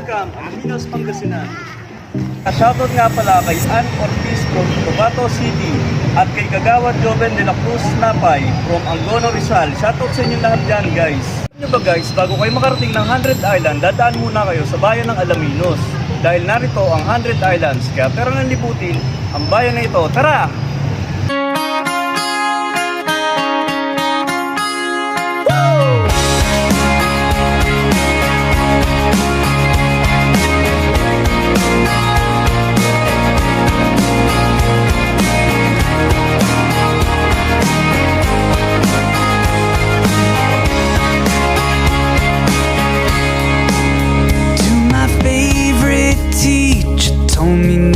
welcome, Alaminos, Pangasinan. Shoutout nga pala kay Ann Ortiz from Cotabato City at kay Kagawad Joven de la Cruz Napay from Angono, Rizal. Shoutout sa inyo lahat dyan, guys. Ano ba guys, bago kayo makarating ng 100 Island, dadaan muna kayo sa bayan ng Alaminos. Dahil narito ang 100 Islands, kaya pero nang libutin ang bayan na ito. Tara!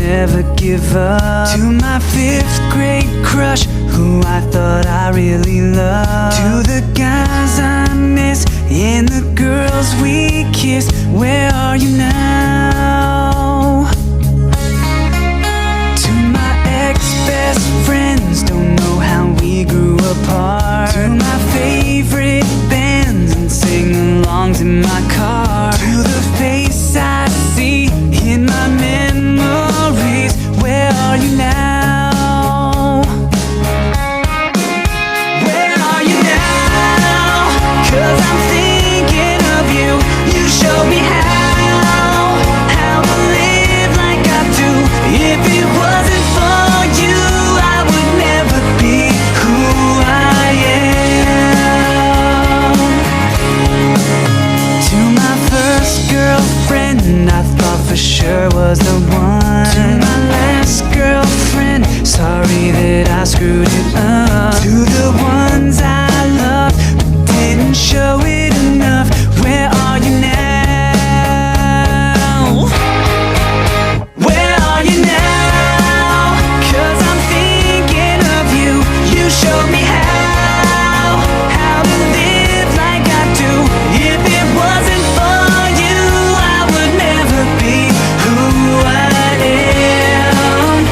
Never give up. To my 5th grade crush, who I thought I really loved. To the guys I miss and the girls we kissed, where are you now? To my ex-best friends, don't know how we grew apart. To my favorite bands and sing-alongs in my car. To the face I see in my memories, where are you now? Where are you now? 'Cause I'm thinking of you. You showed me how to live like I do. If it wasn't for you, I would never be who I am. To my first girlfriend, I thought for sure was the one. To my last girlfriend, sorry that I screwed it up. To the ones I loved but didn't show it enough, where are you now? Where are you now? 'Cause I'm thinking of you. You showed me how to live like I do. If it wasn't for you, I would never be who I am.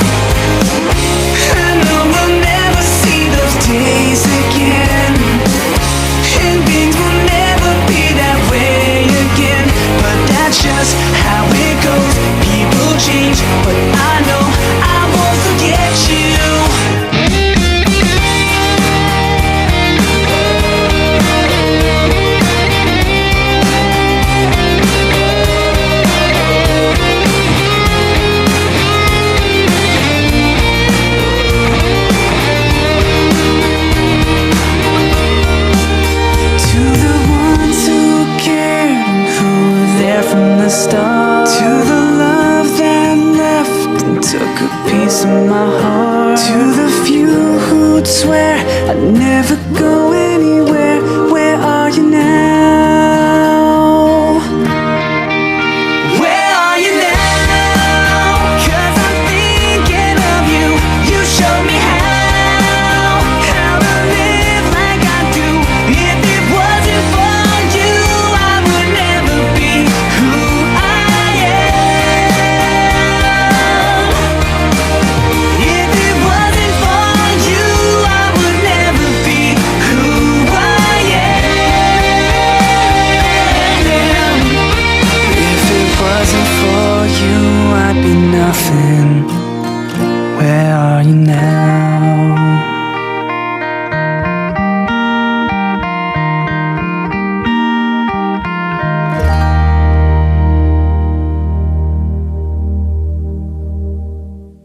I know we'll never see those days again, and things will never be that way again. But that's just how it goes. People change, but I know I won't forget you. To the ones who cared and who were there from the start. To the love that left and took a piece of my heart. To the few who'd swear I'd never go